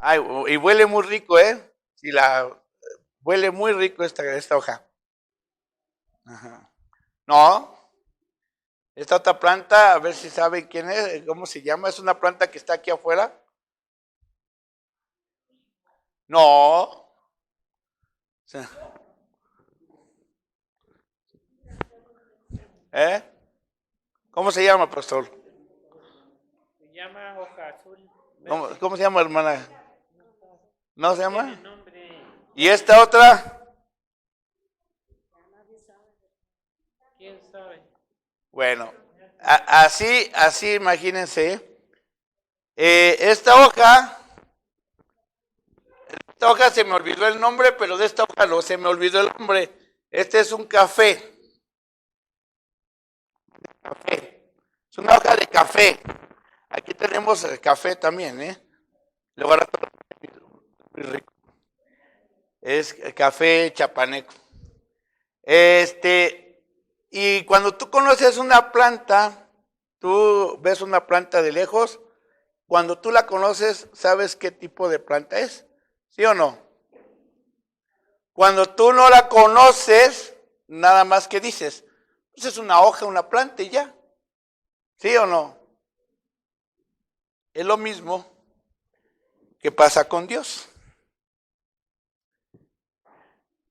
Ay, y huele muy rico, ¿eh? Sí, huele muy rico esta hoja. Ajá. No, esta otra planta, a ver si saben quién es, cómo se llama. Es una planta que está aquí afuera. No. ¿Eh? ¿Cómo se llama, pastor? Se llama hoja azul. ¿Cómo se llama, hermana? ¿No se llama? Tiene nombre. ¿Y esta otra? ¿Quién sabe? Bueno, así imagínense. Esta hoja se me olvidó el nombre, pero de esta hoja no se me olvidó el nombre. Este es un café. Es una hoja de café. Aquí tenemos el café también, ¿eh? Lo barato, muy rico. Es café chapaneco. Y cuando tú conoces una planta, tú ves una planta de lejos, cuando tú la conoces, ¿sabes qué tipo de planta es? ¿Sí o no? Cuando tú no la conoces, nada más que dices, pues es una hoja, una planta y ya. ¿Sí o no? Es lo mismo que pasa con Dios.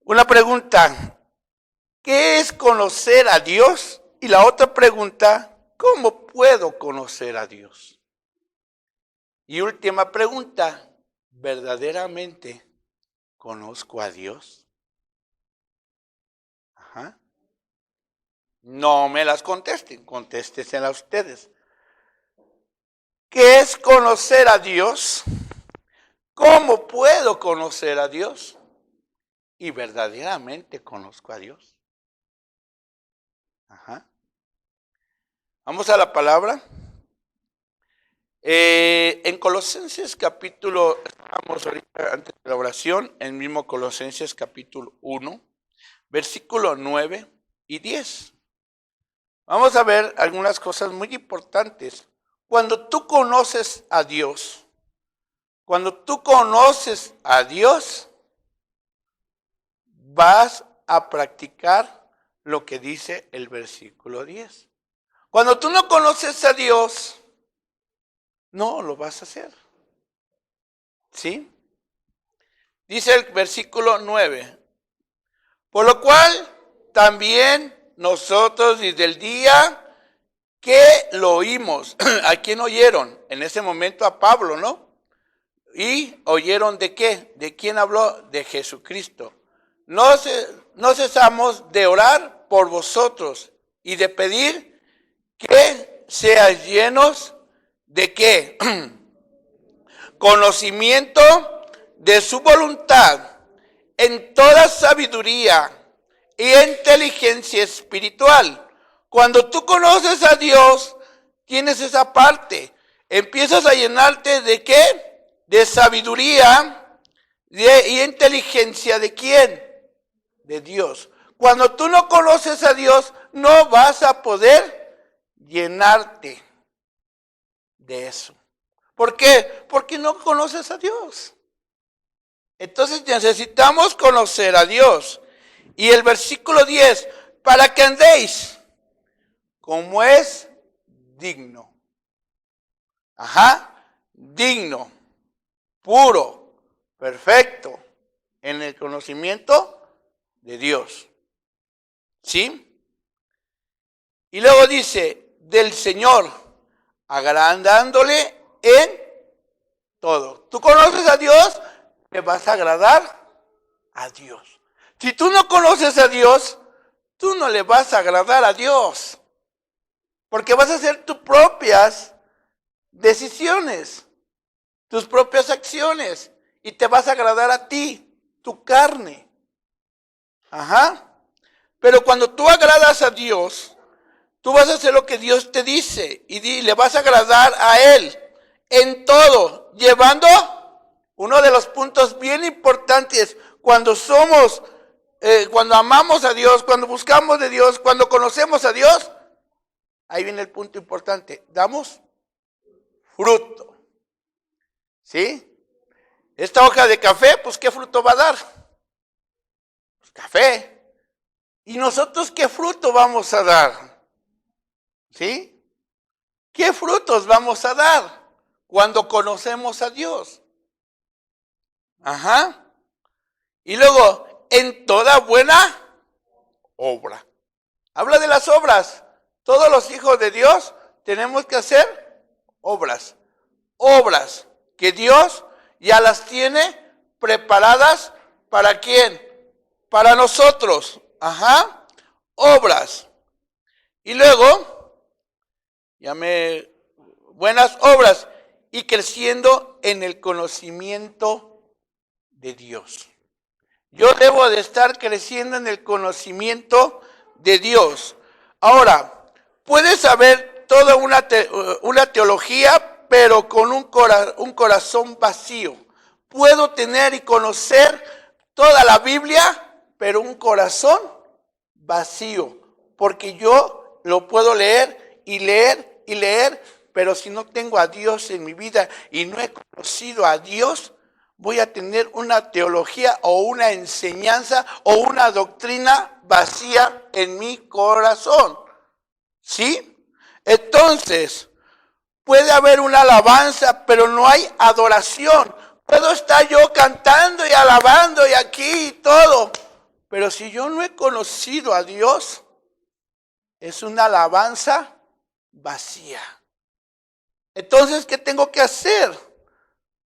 Una pregunta, ¿qué es conocer a Dios? Y la otra pregunta, ¿cómo puedo conocer a Dios? Y última pregunta, ¿verdaderamente conozco a Dios? Ajá. No me las contesten, contésteselas ustedes. ¿Qué es conocer a Dios? ¿Cómo puedo conocer a Dios? Y verdaderamente conozco a Dios. Ajá. Vamos a la palabra. En Colosenses capítulo, estamos ahorita antes de la oración, en mismo Colosenses capítulo 1, versículo 9 y 10. Vamos a ver algunas cosas muy importantes. Cuando tú conoces a Dios, vas a practicar lo que dice el versículo 10. Cuando tú no conoces a Dios, no lo vas a hacer. ¿Sí? Dice el versículo 9. Por lo cual, también nosotros desde el día que lo oímos, ¿a quién oyeron? En ese momento a Pablo, ¿no? ¿Y oyeron de qué? ¿De quién habló? De Jesucristo. No cesamos de orar por vosotros y de pedir que seáis llenos de qué? Conocimiento de su voluntad en toda sabiduría y inteligencia espiritual. Cuando tú conoces a Dios, tienes esa parte. Empiezas a llenarte de qué? De sabiduría y inteligencia de quién? De Dios. Cuando tú no conoces a Dios, no vas a poder llenarte de eso. ¿Por qué? Porque no conoces a Dios. Entonces necesitamos conocer a Dios. Y el versículo 10, para que andéis como es digno. Ajá, digno, puro, perfecto, en el conocimiento de Dios. ¿Sí? Y luego dice, del Señor, agradándole en todo. ¿Tú conoces a Dios? Te vas a agradar a Dios. Si tú no conoces a Dios, tú no le vas a agradar a Dios. Porque vas a hacer tus propias decisiones, tus propias acciones. Y te vas a agradar a ti, tu carne. Ajá. Pero cuando tú agradas a Dios, tú vas a hacer lo que Dios te dice. Y le vas a agradar a Él en todo. Llevando uno de los puntos bien importantes cuando cuando amamos a Dios, cuando buscamos de Dios, cuando conocemos a Dios, ahí viene el punto importante, damos fruto. ¿Sí? Esta hoja de café, pues ¿qué fruto va a dar? Pues café. ¿Y nosotros qué fruto vamos a dar? ¿Sí? ¿Qué frutos vamos a dar cuando conocemos a Dios? Ajá. Y luego, en toda buena obra. Habla de las obras. Todos los hijos de Dios tenemos que hacer obras. Obras que Dios ya las tiene preparadas. ¿Para quién? Para nosotros. Ajá. Obras. Y luego, buenas obras. Y creciendo en el conocimiento de Dios. Yo debo de estar creciendo en el conocimiento de Dios. Ahora, puedes saber toda una teología, pero con un corazón vacío. Puedo tener y conocer toda la Biblia, pero un corazón vacío. Porque yo lo puedo leer y leer y leer, pero si no tengo a Dios en mi vida y no he conocido a Dios, voy a tener una teología o una enseñanza o una doctrina vacía en mi corazón. ¿Sí? Entonces, puede haber una alabanza, pero no hay adoración. Puedo estar yo cantando y alabando y aquí y todo, pero si yo no he conocido a Dios, es una alabanza vacía. Entonces, ¿qué tengo que hacer?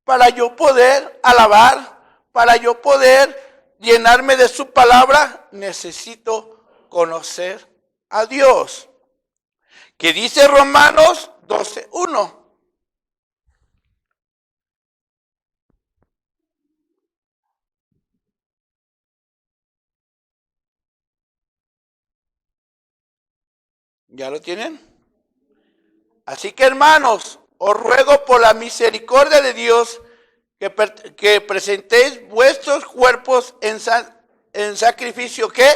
Para yo poder alabar, para yo poder llenarme de su palabra, necesito conocer a Dios. ¿Qué dice Romanos 12:1? ¿Ya lo tienen? Así que, hermanos, os ruego por la misericordia de Dios que presentéis vuestros cuerpos en sacrificio, ¿qué?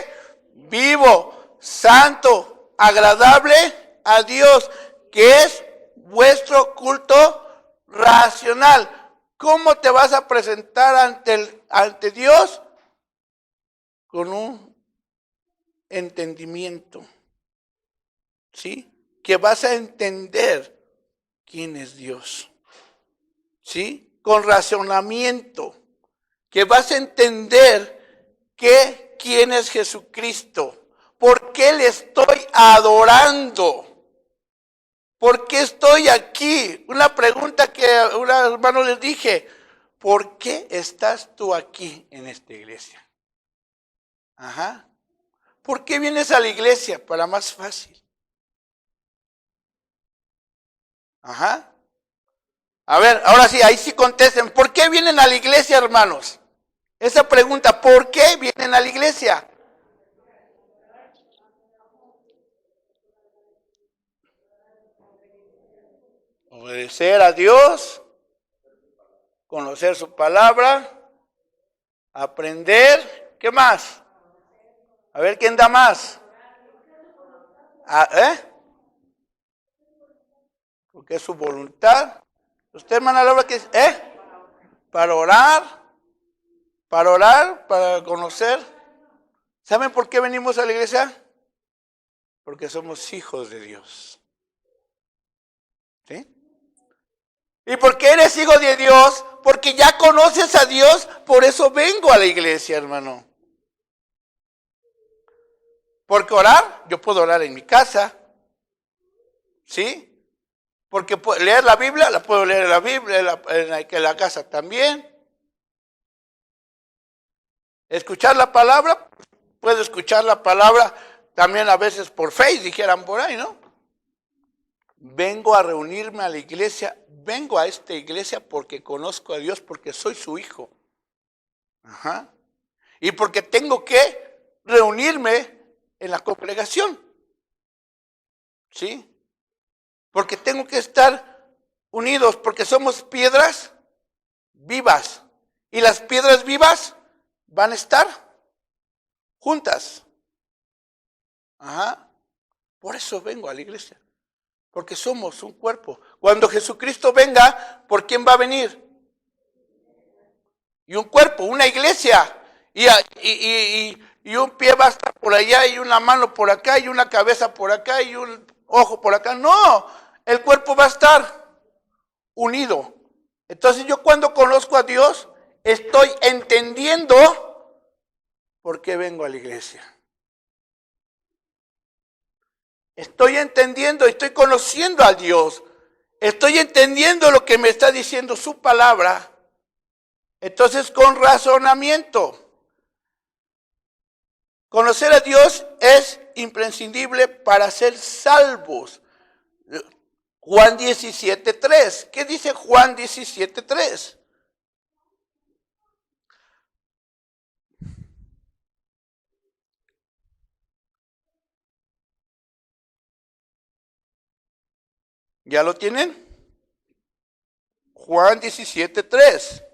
Vivo, santo, agradable a Dios, que es vuestro culto racional. ¿Cómo te vas a presentar ante Dios? Con un entendimiento, ¿sí? Que vas a entender quién es Dios, ¿sí? Con razonamiento, que vas a entender quién es Jesucristo, por qué le estoy adorando, por qué estoy aquí. Una pregunta que a un hermano les dije, ¿por qué estás tú aquí en esta iglesia? Ajá. ¿Por qué vienes a la iglesia? Para más fácil. Ajá. A ver, ahora sí, ahí sí contesten. ¿Por qué vienen a la iglesia, hermanos? Esa pregunta, ¿por qué vienen a la iglesia? Obedecer a Dios, conocer su palabra, aprender. ¿Qué más? A ver, ¿quién da más? Porque es su voluntad. Usted, hermana Laura, ¿qué es? Para orar, para conocer. ¿Saben por qué venimos a la iglesia? Porque somos hijos de Dios. ¿Sí? ¿Y por qué eres hijo de Dios? Porque ya conoces a Dios, por eso vengo a la iglesia, hermano. Porque orar, yo puedo orar en mi casa. ¿Sí? Porque leer la Biblia, la puedo leer en la Biblia, en la casa también. Escuchar la palabra, puedo escuchar la palabra también a veces por Facebook, dijeran por ahí, ¿no? Vengo a reunirme a la iglesia, vengo a esta iglesia porque conozco a Dios, porque soy su hijo. Ajá. Y porque tengo que reunirme en la congregación. ¿Sí? Porque tengo que estar unidos, porque somos piedras vivas. Y las piedras vivas van a estar juntas. Ajá. Por eso vengo a la iglesia. Porque somos un cuerpo. Cuando Jesucristo venga, ¿por quién va a venir? y un cuerpo, una iglesia. Y un pie va a estar por allá, y una mano por acá, y una cabeza por acá, y un ojo por acá. No, el cuerpo va a estar unido. Entonces yo cuando conozco a Dios, estoy entendiendo por qué vengo a la iglesia. Estoy entendiendo, estoy conociendo a Dios. Estoy entendiendo lo que me está diciendo su palabra. Entonces, con razonamiento. Conocer a Dios es imprescindible para ser salvos. Juan 17:3. ¿Qué dice Juan 17:3? ¿Ya lo tienen? Juan 17:3.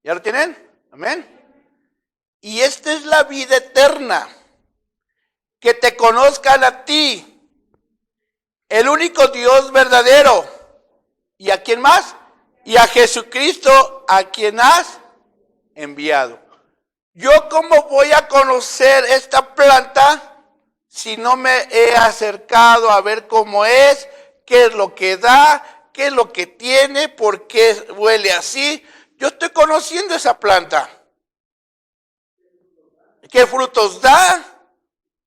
¿Ya lo tienen? Amén. Y esta es la vida eterna, que te conozcan a ti, el único Dios verdadero. ¿Y a quién más? Y a Jesucristo, a quien has enviado. ¿Yo cómo voy a conocer esta planta si no me he acercado a ver cómo es, qué es lo que da, qué es lo que tiene, por qué huele así? Yo estoy conociendo esa planta. ¿Qué frutos da?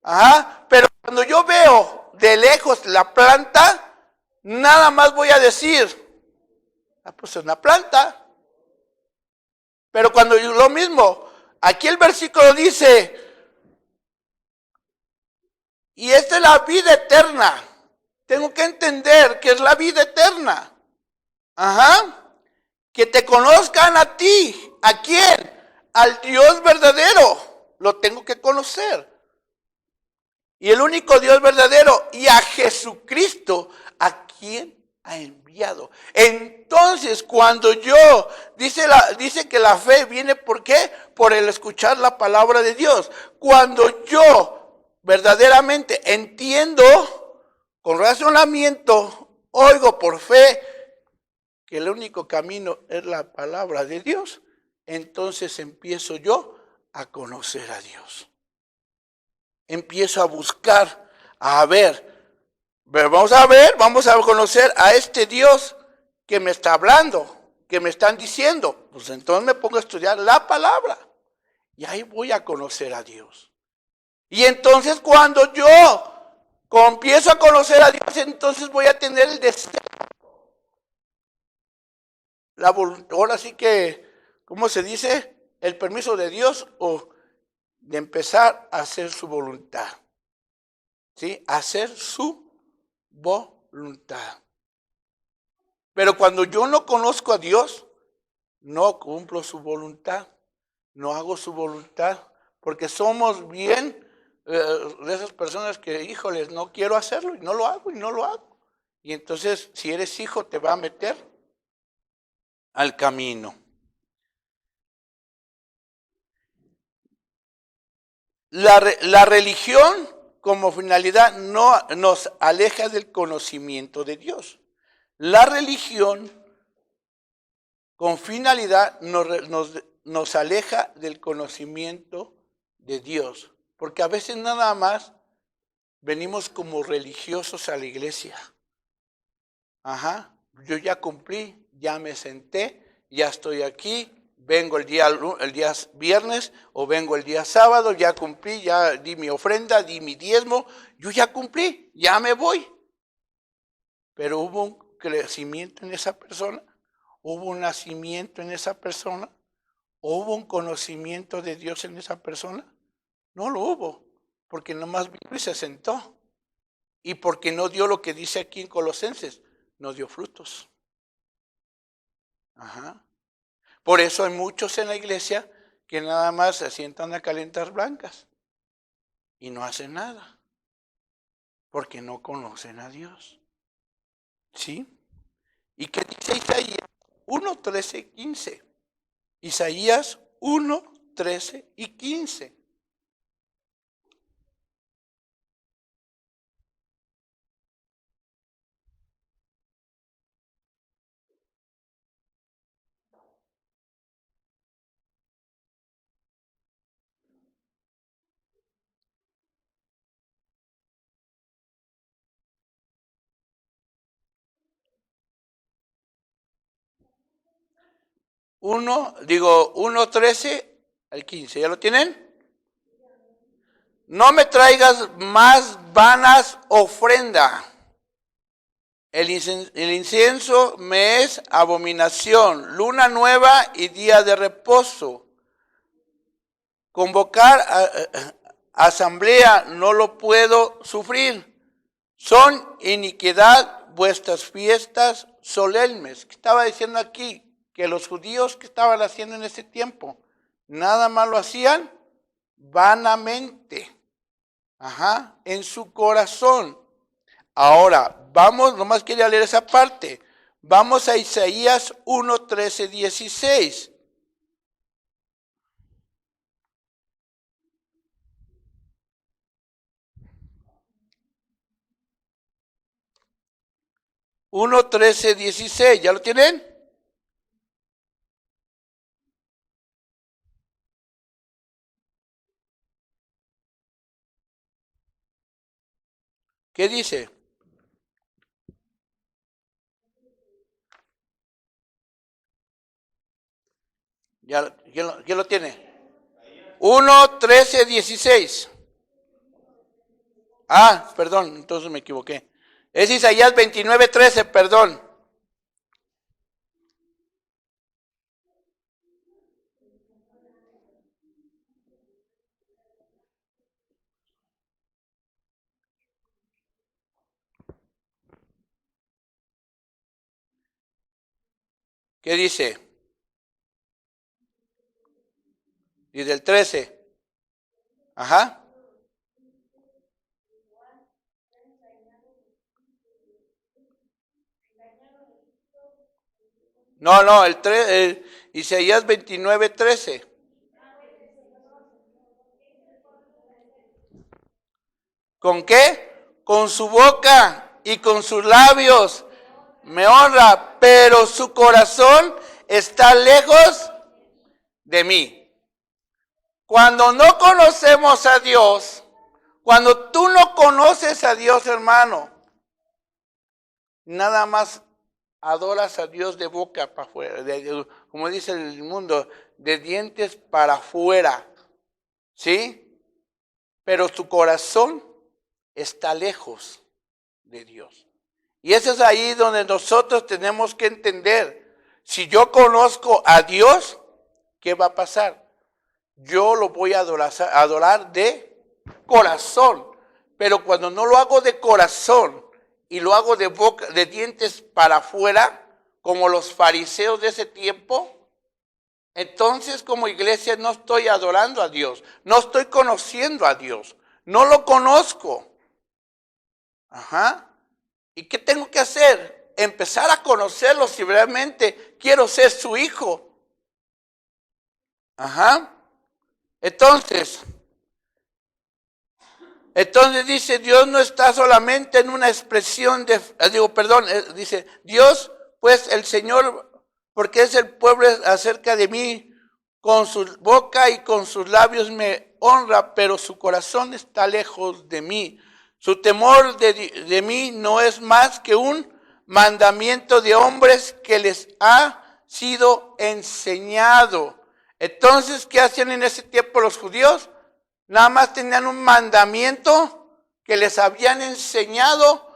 Ajá. Pero cuando yo veo de lejos la planta, nada más voy a decir, pues es una planta. Pero cuando yo lo mismo, aquí el versículo dice, y esta es la vida eterna. Tengo que entender que es la vida eterna. Ajá. Que te conozcan a ti. ¿A quién? Al Dios verdadero. Lo tengo que conocer. Y el único Dios verdadero. Y a Jesucristo, a quien ha enviado. Entonces, cuando yo, dice que la fe viene, ¿por qué? Por el escuchar la palabra de Dios. Cuando yo verdaderamente entiendo, con razonamiento, oigo por fe, que el único camino es la palabra de Dios, entonces empiezo yo a conocer a Dios. Empiezo a buscar, a ver, vamos a conocer a este Dios que me está hablando, que me están diciendo. Pues entonces me pongo a estudiar la palabra y ahí voy a conocer a Dios. Y entonces cuando yo empiezo a conocer a Dios, entonces voy a tener el deseo. La voluntad, ahora sí que, ¿cómo se dice? El permiso de Dios o de empezar a hacer su voluntad. ¿Sí? Hacer su voluntad. Pero cuando yo no conozco a Dios, no cumplo su voluntad, no hago su voluntad, porque somos bien de esas personas que, híjoles, no quiero hacerlo y no lo hago y no lo hago. Y entonces, si eres hijo, te va a meter al camino. La religión como finalidad no nos aleja del conocimiento de Dios. La religión con finalidad nos aleja del conocimiento de Dios. Porque a veces nada más venimos como religiosos a la iglesia. Ajá, yo ya cumplí, ya me senté, ya estoy aquí, vengo el día viernes o vengo el día sábado, ya cumplí, ya di mi ofrenda, di mi diezmo, yo ya cumplí, ya me voy. Pero hubo un crecimiento en esa persona, hubo un nacimiento en esa persona, hubo un conocimiento de Dios en esa persona. No lo hubo, porque nomás vino y se sentó. Y porque no dio lo que dice aquí en Colosenses, no dio frutos. Ajá. Por eso hay muchos en la iglesia que nada más se sientan a calentar blancas y no hacen nada, porque no conocen a Dios. ¿Sí? ¿Y qué dice Isaías 1:13-15? Isaías 1:13-15. 1:13 al 15. ¿Ya lo tienen? No me traigas más vanas ofrenda. El incienso me es abominación, luna nueva y día de reposo. Convocar asamblea no lo puedo sufrir. Son iniquidad vuestras fiestas solemnes. ¿Qué estaba diciendo aquí? Que los judíos que estaban haciendo en ese tiempo, nada más lo hacían vanamente. En su corazón. Ahora, vamos, nomás quería leer esa parte. Vamos a Isaías 1:13-16. ¿Ya lo tienen? ¿Qué dice? ¿Quién lo tiene? 1:13-16. Perdón, entonces me equivoqué. Es Isaías 29:13, perdón. ¿Qué dice? Dice el 13. No, Isaías 29:13. ¿Con qué? Con su boca y con sus labios me honra, pero su corazón está lejos de mí. Cuando no conocemos a Dios, cuando tú no conoces a Dios, hermano, nada más adoras a Dios de boca para afuera, como dice el mundo, de dientes para afuera, ¿sí? Pero tu corazón está lejos de Dios. Y eso es ahí donde nosotros tenemos que entender. Si yo conozco a Dios, ¿qué va a pasar? Yo lo voy a adorar de corazón. Pero cuando no lo hago de corazón y lo hago de boca, de dientes para afuera, como los fariseos de ese tiempo, entonces como iglesia no estoy adorando a Dios, no estoy conociendo a Dios, no lo conozco. ¿Y qué tengo que hacer? Empezar a conocerlo si realmente quiero ser su hijo. Entonces dice, Dios no está solamente en una expresión dice, Dios, pues el Señor, porque es el pueblo acerca de mí, con su boca y con sus labios me honra, pero su corazón está lejos de mí. Su temor de mí no es más que un mandamiento de hombres que les ha sido enseñado. Entonces, ¿qué hacían en ese tiempo los judíos? Nada más tenían un mandamiento que les habían enseñado,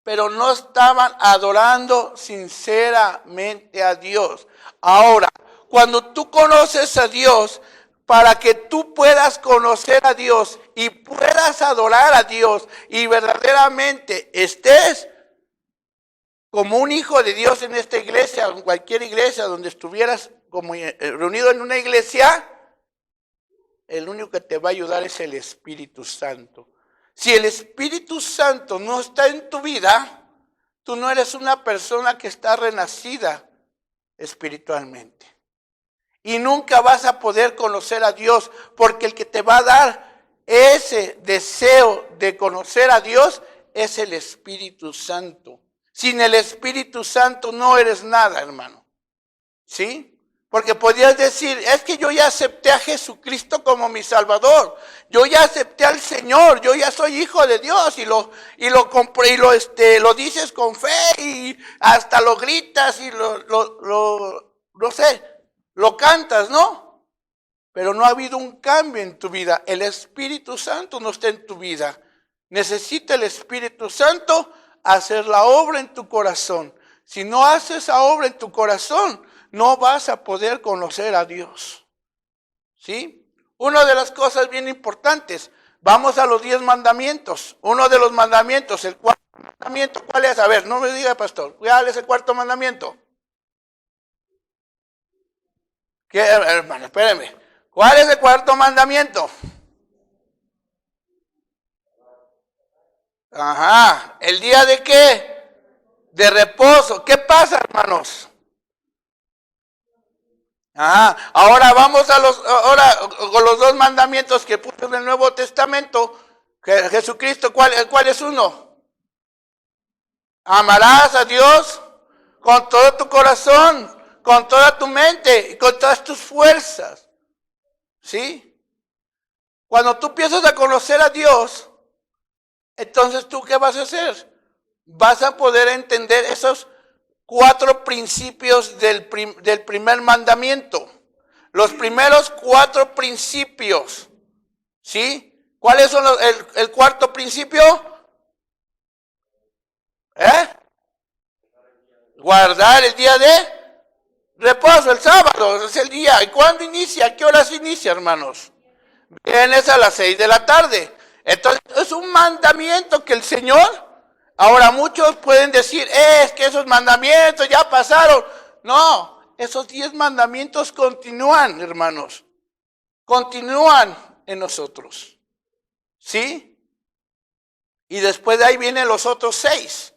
pero no estaban adorando sinceramente a Dios. Ahora, cuando tú conoces a Dios, para que tú puedas conocer a Dios y puedas adorar a Dios y verdaderamente estés como un hijo de Dios en esta iglesia, en cualquier iglesia donde estuvieras como reunido en una iglesia, el único que te va a ayudar es el Espíritu Santo. Si el Espíritu Santo no está en tu vida, tú no eres una persona que está renacida espiritualmente. Y nunca vas a poder conocer a Dios, porque el que te va a dar ese deseo de conocer a Dios es el Espíritu Santo. Sin el Espíritu Santo no eres nada, hermano. ¿Sí? Porque podrías decir, es que yo ya acepté a Jesucristo como mi Salvador. Yo ya acepté al Señor, yo ya soy hijo de Dios y lo compré y lo dices con fe y hasta lo gritas y no sé, lo cantas, ¿no? Pero no ha habido un cambio en tu vida. El Espíritu Santo no está en tu vida. Necesita el Espíritu Santo hacer la obra en tu corazón. Si no haces esa obra en tu corazón, no vas a poder conocer a Dios. ¿Sí? Una de las cosas bien importantes, vamos a los 10 mandamientos. Uno de los mandamientos, el cuarto mandamiento, ¿cuál es? A ver, no me diga, pastor, ¿cuál es el cuarto mandamiento? ¿Qué, hermano? Espéreme. ¿Cuál es el cuarto mandamiento? Ajá, ¿el día de qué? De reposo. ¿Qué pasa, hermanos? Ajá, ahora vamos ahora con los 2 mandamientos que puso en el Nuevo Testamento. Jesucristo, ¿cuál es uno? Amarás a Dios con todo tu corazón, con toda tu mente y con todas tus fuerzas. ¿Sí? Cuando tú empiezas a conocer a Dios, entonces ¿tú qué vas a hacer? Vas a poder entender esos 4 principios del primer mandamiento. Los primeros 4 principios. ¿Sí? ¿Cuáles son el cuarto principio? Guardar el día de reposo, el sábado, es el día. ¿Y cuándo inicia? ¿A qué horas inicia, hermanos? Vienes a las 6 de la tarde. Entonces, es un mandamiento que el Señor... Ahora muchos pueden decir, es que esos mandamientos ya pasaron. No, esos 10 mandamientos continúan, hermanos. Continúan en nosotros. ¿Sí? Y después de ahí vienen los otros 6.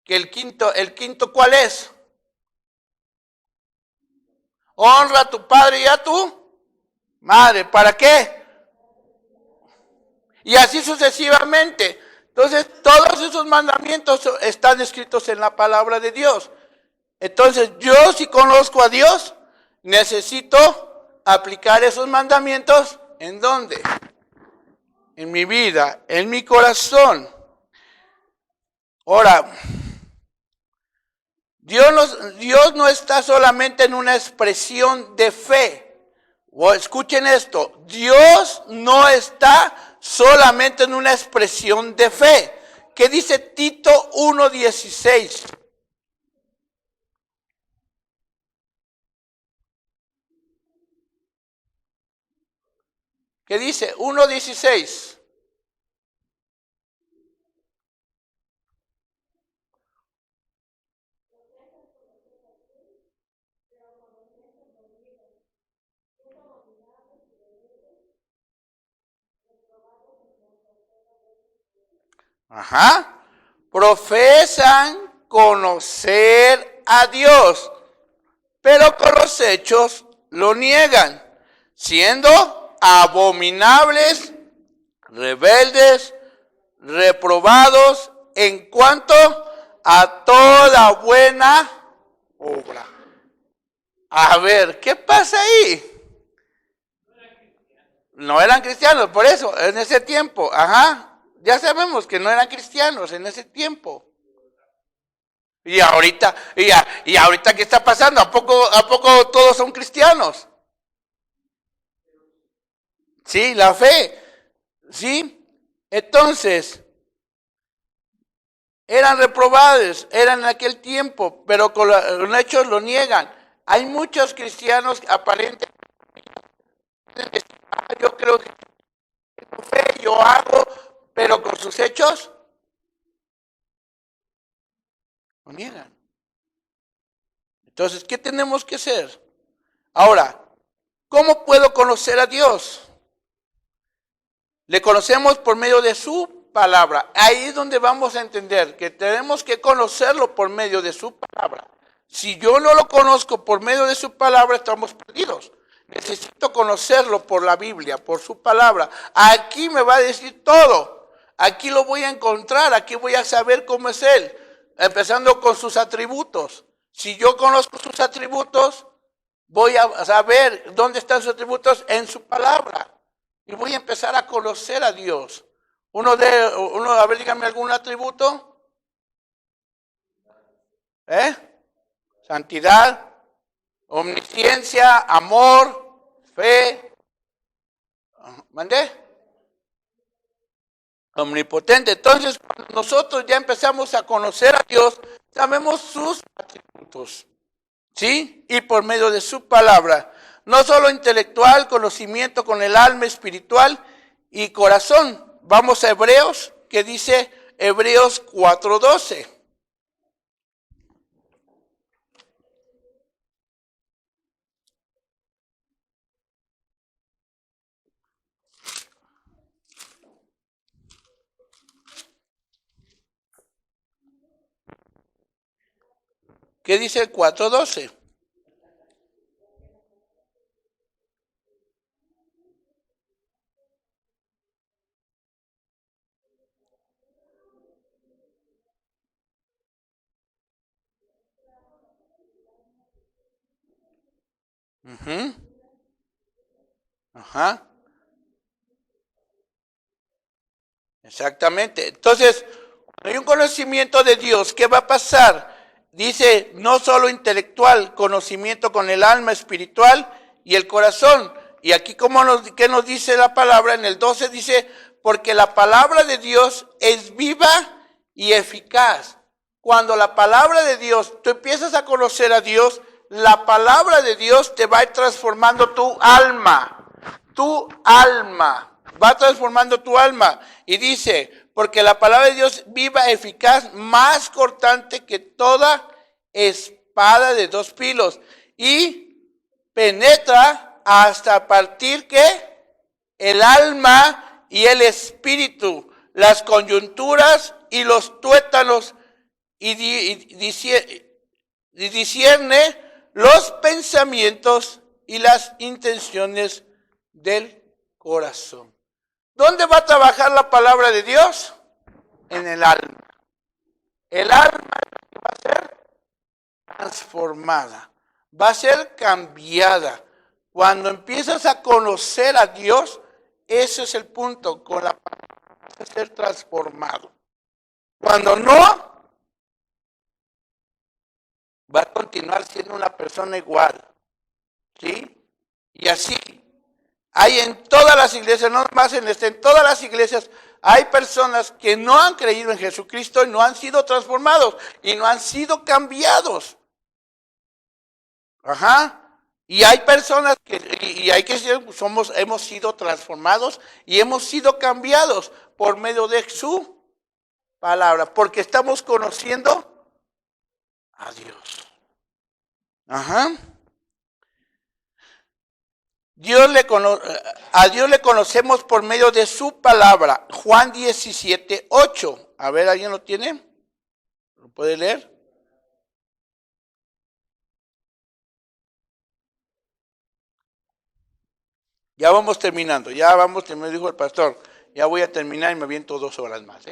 Que el quinto, ¿cuál es? Honra a tu padre y a tu madre. ¿Para qué? Y así sucesivamente. Entonces, todos esos mandamientos están escritos en la palabra de Dios. Entonces, yo si conozco a Dios, necesito aplicar esos mandamientos, ¿en dónde? En mi vida, en mi corazón. Ahora, Dios no está solamente en una expresión de fe. O escuchen esto, Dios no está solamente en una expresión de fe. ¿Qué dice Tito 1:16? ¿Qué dice? 1:16. Ajá. Profesan conocer a Dios, pero con los hechos lo niegan, siendo abominables, rebeldes, reprobados en cuanto a toda buena obra. A ver, ¿qué pasa ahí? No eran cristianos, por eso, en ese tiempo, ajá. Ya sabemos que no eran cristianos en ese tiempo. Y ahorita ¿qué está pasando? ¿A poco todos son cristianos? Sí, la fe. Sí. Entonces, eran reprobados, eran en aquel tiempo, pero con los hechos lo niegan. Hay muchos cristianos aparentemente, yo creo que tengo fe, yo hago, pero con sus hechos lo niegan. Entonces, ¿qué tenemos que hacer? Ahora, ¿cómo puedo conocer a Dios? Le conocemos por medio de su palabra. Ahí es donde vamos a entender que tenemos que conocerlo por medio de su palabra. Si yo no lo conozco por medio de su palabra, estamos perdidos. Necesito conocerlo por la Biblia, por su palabra. Aquí me va a decir todo. Aquí lo voy a encontrar, aquí voy a saber cómo es Él, empezando con sus atributos. Si yo conozco sus atributos, voy a saber dónde están sus atributos en su palabra. Y voy a empezar a conocer a Dios. A ver, dígame algún atributo. Santidad, Omnisciencia, amor, fe. ¿Mandé? Omnipotente. Entonces, cuando nosotros ya empezamos a conocer a Dios, sabemos sus atributos. ¿Sí? Y por medio de su palabra. No solo intelectual, conocimiento con el alma espiritual y corazón. Vamos a Hebreos, que dice Hebreos 4:12. ¿Qué dice el 4:12? Ajá. Exactamente. Entonces, cuando hay un conocimiento de Dios, ¿qué va a pasar? Dice, no solo intelectual, conocimiento con el alma espiritual y el corazón. Y aquí, ¿qué nos dice la palabra? En el 12 dice, porque la palabra de Dios es viva y eficaz. Cuando la palabra de Dios, tú empiezas a conocer a Dios, la palabra de Dios te va a ir transformando tu alma. Tu alma. Va transformando tu alma. Y dice, porque la palabra de Dios viva, eficaz, más cortante que toda espada de dos filos. Y penetra hasta partir ¿qué? El alma y el espíritu, las coyunturas y los tuétanos, y discierne los pensamientos y las intenciones del corazón. ¿Dónde va a trabajar la palabra de Dios? En el alma. El alma va a ser transformada, va a ser cambiada. Cuando empiezas a conocer a Dios, ese es el punto, con la palabra vas a ser transformado. Cuando no, va a continuar siendo una persona igual. ¿Sí? Y así. Hay en todas las iglesias, no más en todas las iglesias, hay personas que no han creído en Jesucristo y no han sido transformados y no han sido cambiados. Ajá. Y hay personas hemos sido transformados y hemos sido cambiados por medio de su palabra, porque estamos conociendo a Dios. Ajá. A Dios le conocemos por medio de su palabra. Juan 17:8. A ver, ¿alguien lo tiene? ¿Lo puede leer? Ya vamos terminando, dijo el pastor. Ya voy a terminar y me aviento 2 horas más.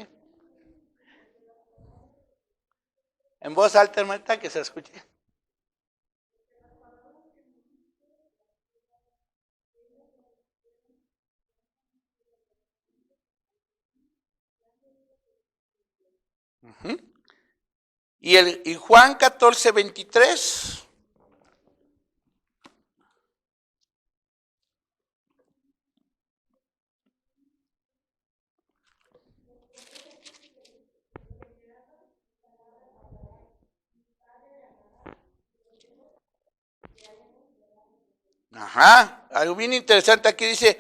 En voz alta, hermanita, que se escuche. Y Juan 14:23. Ajá, algo bien interesante aquí dice,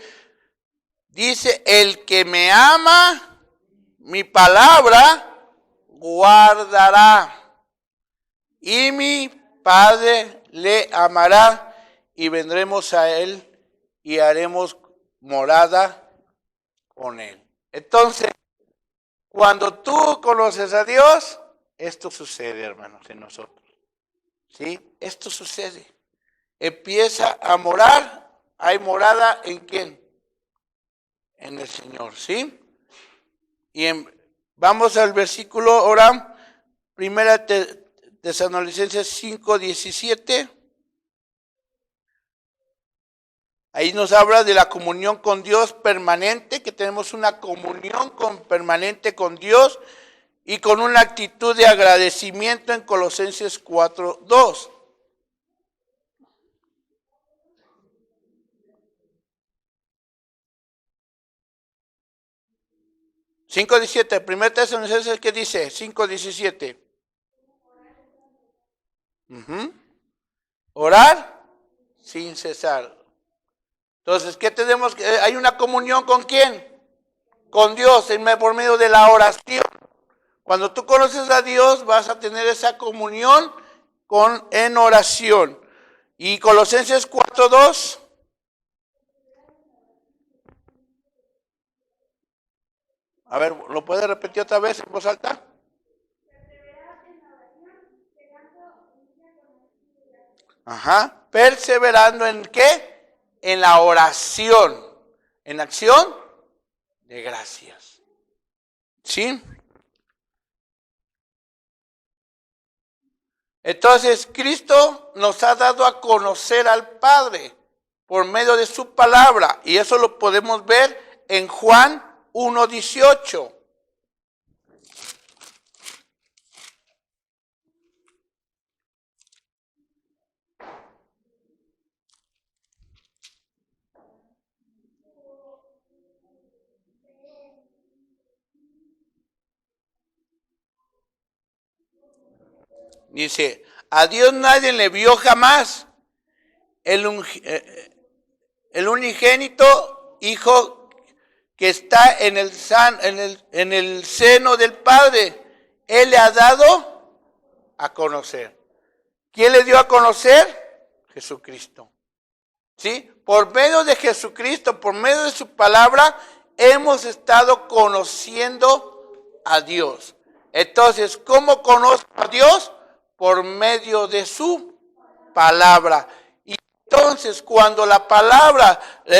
el que me ama, mi palabra guardará, y mi Padre le amará, y vendremos a él y haremos morada con él. Entonces, cuando tú conoces a Dios, esto sucede, hermanos, en nosotros. ¿Sí? Esto sucede. Empieza a morar. ¿Hay morada en quién? En el Señor, ¿sí? Y vamos al versículo ahora, Primera Tesalonicenses 5:17. Ahí nos habla de la comunión con Dios permanente, que tenemos una comunión permanente con Dios y con una actitud de agradecimiento en Colosenses 4:2. 5:17, 1 Tesalonicenses, ¿qué dice? 5:17. Orar sin cesar. Entonces, ¿qué tenemos? Hay una comunión ¿con quién? Con Dios, por medio de la oración. Cuando tú conoces a Dios, vas a tener esa comunión en oración. Y Colosenses 4:2. A ver, ¿lo puede repetir otra vez en voz alta? Ajá. Perseverando ¿en qué? En la oración. En acción de gracias. ¿Sí? Entonces, Cristo nos ha dado a conocer al Padre por medio de su palabra. Y eso lo podemos ver en Juan 1:18. Dice, a Dios nadie le vio jamás. El unigénito Hijo que está en el seno del Padre, Él le ha dado a conocer. ¿Quién le dio a conocer? Jesucristo. ¿Sí? Por medio de Jesucristo, por medio de su palabra, hemos estado conociendo a Dios. Entonces, ¿cómo conozco a Dios? Por medio de su palabra. Y entonces, cuando la palabra la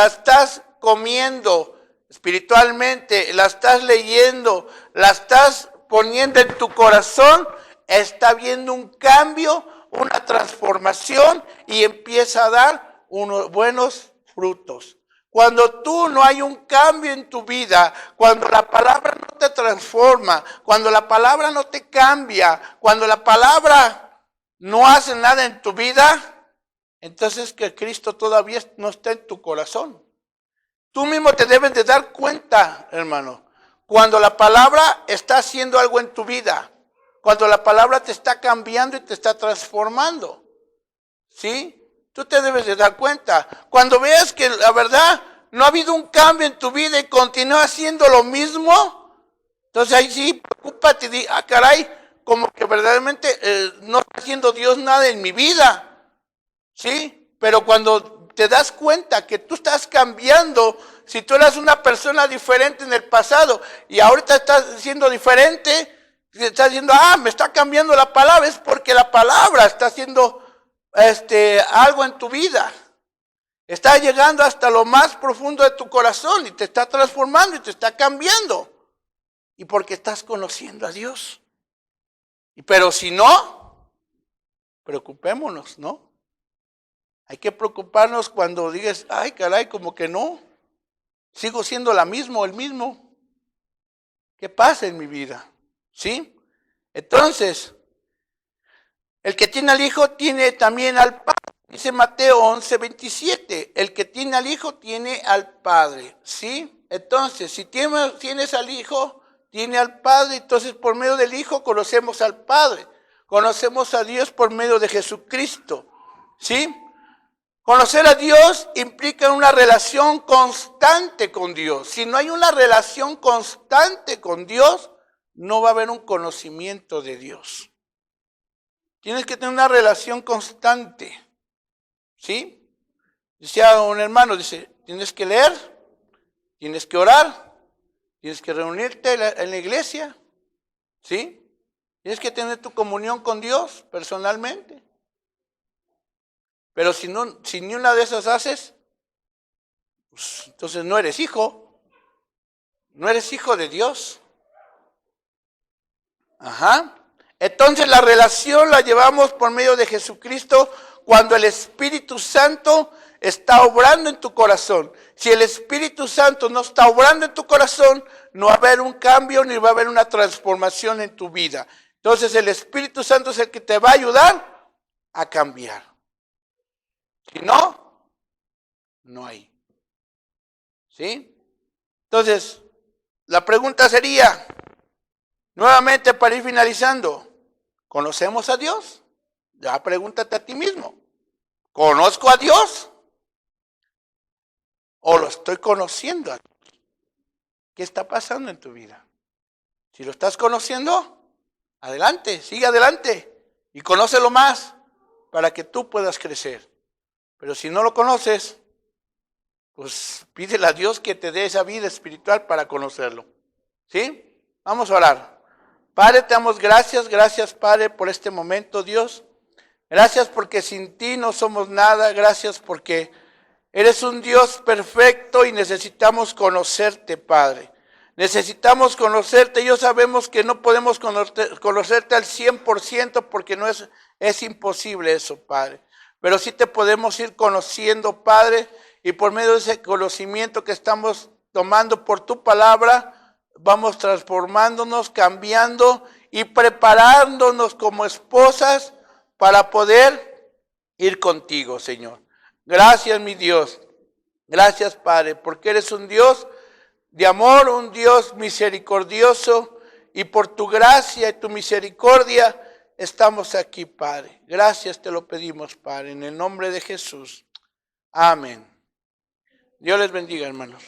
estás comiendo espiritualmente, la estás leyendo, la estás poniendo en tu corazón, está habiendo un cambio, una transformación y empieza a dar unos buenos frutos. Cuando tú no hay un cambio en tu vida, cuando la palabra no te transforma, cuando la palabra no te cambia, cuando la palabra no hace nada en tu vida, entonces que Cristo todavía no está en tu corazón. Tú mismo te debes de dar cuenta, hermano, cuando la palabra está haciendo algo en tu vida, cuando la palabra te está cambiando y te está transformando. ¿Sí? Tú te debes de dar cuenta. Cuando veas que la verdad no ha habido un cambio en tu vida y continúa haciendo lo mismo, entonces ahí sí, preocúpate y di, caray, como que verdaderamente no está haciendo Dios nada en mi vida. ¿Sí? Pero cuando te das cuenta que tú estás cambiando, si tú eras una persona diferente en el pasado y ahorita estás siendo diferente, estás diciendo, me está cambiando la palabra, es porque la palabra está haciendo algo en tu vida. Está llegando hasta lo más profundo de tu corazón y te está transformando y te está cambiando. Y porque estás conociendo a Dios. Pero si no, preocupémonos, ¿no? Hay que preocuparnos cuando digas, ay caray, como que no. Sigo siendo el mismo. ¿Qué pasa en mi vida? ¿Sí? Entonces, el que tiene al Hijo tiene también al Padre. Dice Mateo 11:27. El que tiene al Hijo tiene al Padre. ¿Sí? Entonces, si tienes al Hijo, tiene al Padre. Entonces, por medio del Hijo conocemos al Padre. Conocemos a Dios por medio de Jesucristo. ¿Sí? Conocer a Dios implica una relación constante con Dios. Si no hay una relación constante con Dios, no va a haber un conocimiento de Dios. Tienes que tener una relación constante. ¿Sí? Decía un hermano, dice, tienes que leer, tienes que orar, tienes que reunirte en la iglesia. ¿Sí? Tienes que tener tu comunión con Dios personalmente. Pero si ni una de esas haces, pues, entonces no eres hijo. No eres hijo de Dios. Ajá. Entonces la relación la llevamos por medio de Jesucristo cuando el Espíritu Santo está obrando en tu corazón. Si el Espíritu Santo no está obrando en tu corazón, no va a haber un cambio ni va a haber una transformación en tu vida. Entonces el Espíritu Santo es el que te va a ayudar a cambiar. Si no, no hay. ¿Sí? Entonces, la pregunta sería, nuevamente para ir finalizando, ¿conocemos a Dios? Ya pregúntate a ti mismo, ¿conozco a Dios? ¿O lo estoy conociendo a Dios? ¿Qué está pasando en tu vida? Si lo estás conociendo, adelante, sigue adelante y conócelo más para que tú puedas crecer. Pero si no lo conoces, pues pídele a Dios que te dé esa vida espiritual para conocerlo. ¿Sí? Vamos a orar. Padre, te damos gracias, Padre, por este momento, Dios. Gracias porque sin ti no somos nada, gracias porque eres un Dios perfecto y necesitamos conocerte, Padre. Necesitamos conocerte. Yo sabemos que no podemos conocerte al 100% porque no es imposible eso, Padre. Pero sí te podemos ir conociendo, Padre, y por medio de ese conocimiento que estamos tomando por tu palabra, vamos transformándonos, cambiando y preparándonos como esposas para poder ir contigo, Señor. Gracias, mi Dios. Gracias, Padre, porque eres un Dios de amor, un Dios misericordioso, y por tu gracia y tu misericordia estamos aquí, Padre. Gracias te lo pedimos, Padre, en el nombre de Jesús. Amén. Dios les bendiga, hermanos.